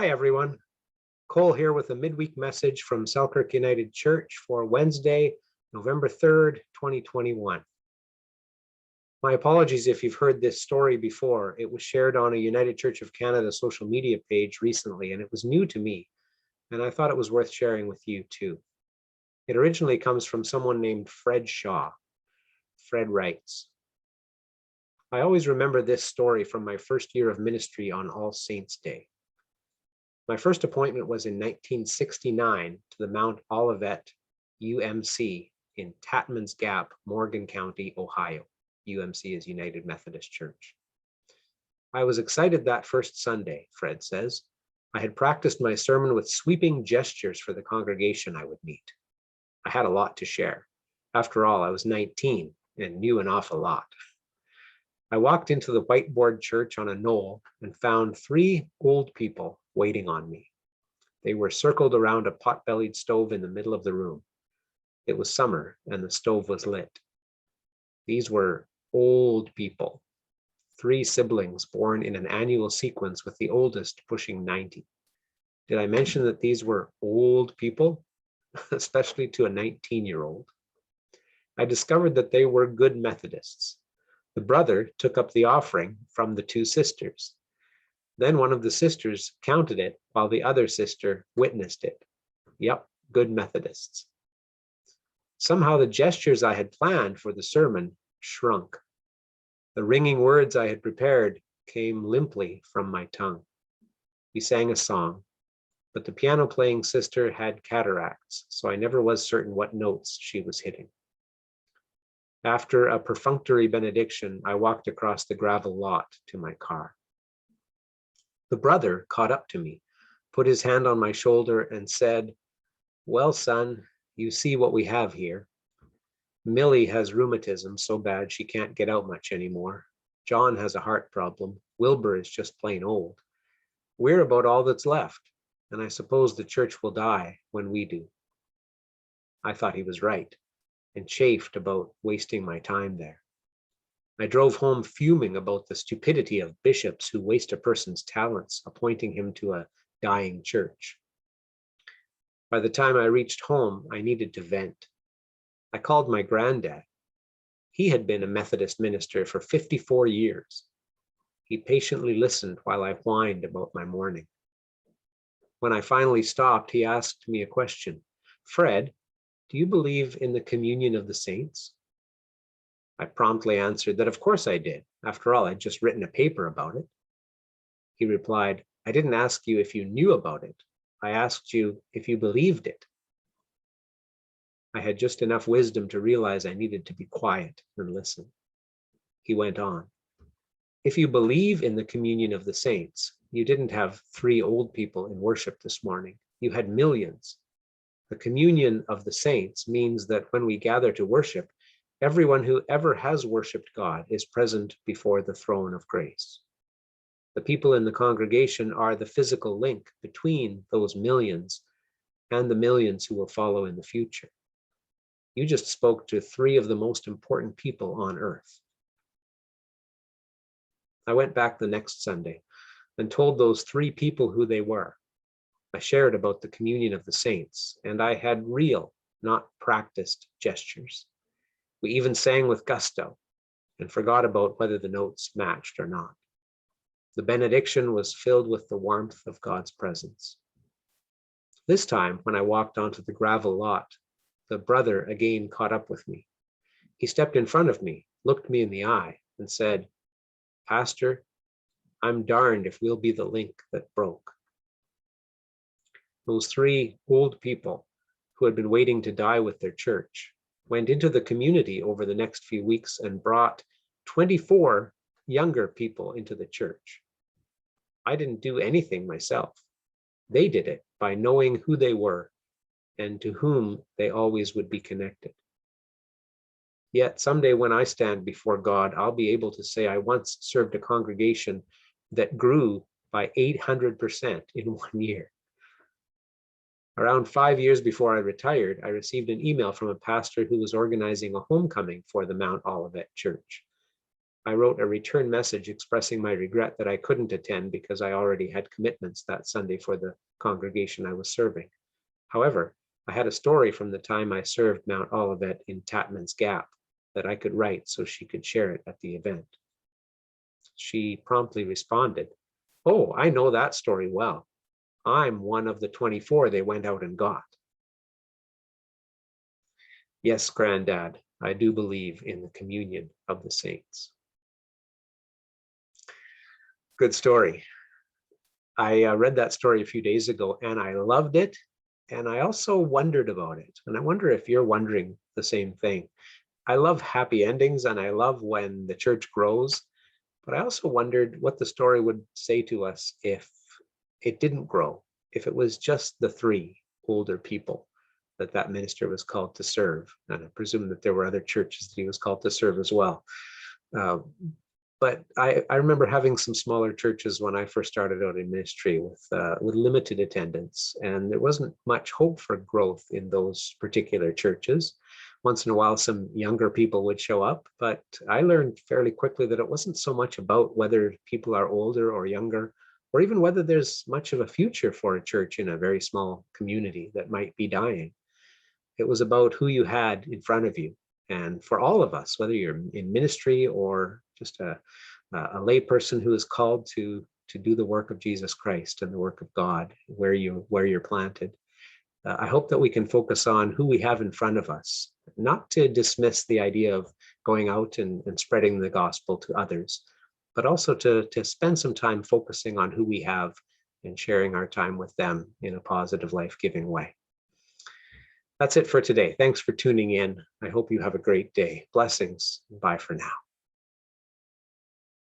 Hi, everyone. Cole here with a midweek message from Selkirk United Church for Wednesday, November 3rd, 2021. My apologies if you've heard this story before. It was shared on a United Church of Canada social media page recently, and it was new to me, and I thought it was worth sharing with you too. It originally comes from someone named Fred Shaw. Fred writes, I always remember this story from my first year of ministry on All Saints' Day. My first appointment was in 1969 to the Mount Olivet UMC in Tatmans Gap, Morgan County, Ohio. UMC is United Methodist Church. I was excited that first Sunday, Fred says. I had practiced my sermon with sweeping gestures for the congregation I would meet. I had a lot to share. After all, I was 19 and knew an awful lot. I walked into the whiteboard church on a knoll and found 3 old people waiting on me. They were circled around a pot-bellied stove in the middle of the room. It was summer and the stove was lit. These were old people, 3 siblings born in an annual sequence with the oldest pushing 90. Did I mention that these were old people, especially to a 19-year-old? I discovered that they were good Methodists. The brother took up the offering from the 2 sisters. Then one of the sisters counted it while the other sister witnessed it. Yep, good Methodists. Somehow the gestures I had planned for the sermon shrunk. The ringing words I had prepared came limply from my tongue. We sang a song, but the piano-playing sister had cataracts, so I never was certain what notes she was hitting. After a perfunctory benediction, I walked across the gravel lot to my car. The brother caught up to me, put his hand on my shoulder and said, well, son, you see what we have here. Millie has rheumatism so bad she can't get out much anymore. John has a heart problem. Wilbur is just plain old. We're about all that's left, and I suppose the church will die when we do. I thought he was right and chafed about wasting my time there. I drove home fuming about the stupidity of bishops who waste a person's talents, appointing him to a dying church. By the time I reached home, I needed to vent. I called my granddad. He had been a Methodist minister for 54 years. He patiently listened while I whined about my morning. When I finally stopped, he asked me a question. Fred, do you believe in the communion of the saints? I promptly answered that of course I did. After all, I'd just written a paper about it. He replied, I didn't ask you if you knew about it. I asked you if you believed it. I had just enough wisdom to realize I needed to be quiet and listen. He went on. If you believe in the communion of the saints, you didn't have 3 old people in worship this morning. You had millions. The communion of the saints means that when we gather to worship, everyone who ever has worshiped God is present before the throne of grace. The people in the congregation are the physical link between those millions and the millions who will follow in the future. You just spoke to 3 of the most important people on earth. I went back the next Sunday and told those 3 people who they were. I shared about the communion of the saints, and I had real, not practiced gestures. We even sang with gusto and forgot about whether the notes matched or not. The benediction was filled with the warmth of God's presence. This time, when I walked onto the gravel lot, the brother again caught up with me. He stepped in front of me, looked me in the eye, and said, Pastor, I'm darned if we'll be the link that broke. Those 3 old people who had been waiting to die with their church went into the community over the next few weeks and brought 24 younger people into the church. I didn't do anything myself. They did it by knowing who they were and to whom they always would be connected. Yet someday when I stand before God, I'll be able to say I once served a congregation that grew by 800% in 1 year. Around 5 years before I retired, I received an email from a pastor who was organizing a homecoming for the Mount Olivet Church. I wrote a return message expressing my regret that I couldn't attend because I already had commitments that Sunday for the congregation I was serving. However, I had a story from the time I served Mount Olivet in Tatman's Gap that I could write so she could share it at the event. She promptly responded, "Oh, I know that story well. I'm one of the 24 they went out and got." Yes, Granddad, I do believe in the communion of the saints. Good story. I read that story a few days ago and I loved it. And I also wondered about it. And I wonder if you're wondering the same thing. I love happy endings and I love when the church grows. But I also wondered what the story would say to us if it didn't grow, if it was just the three older people that minister was called to serve. And I presume that there were other churches that he was called to serve as well. But I remember having some smaller churches when I first started out in ministry with limited attendance, and there wasn't much hope for growth in those particular churches. Once in a while, some younger people would show up, but I learned fairly quickly that it wasn't so much about whether people are older or younger, or even whether there's much of a future for a church in a very small community that might be dying. It was about who you had in front of you. And for all of us, whether you're in ministry or just a lay person who is called to do the work of Jesus Christ and the work of God where you're planted, I hope that we can focus on who we have in front of us, not to dismiss the idea of going out and spreading the gospel to others, but also to spend some time focusing on who we have and sharing our time with them in a positive, life-giving way. That's it for today. Thanks for tuning in. I hope you have a great day. Blessings. Bye for now.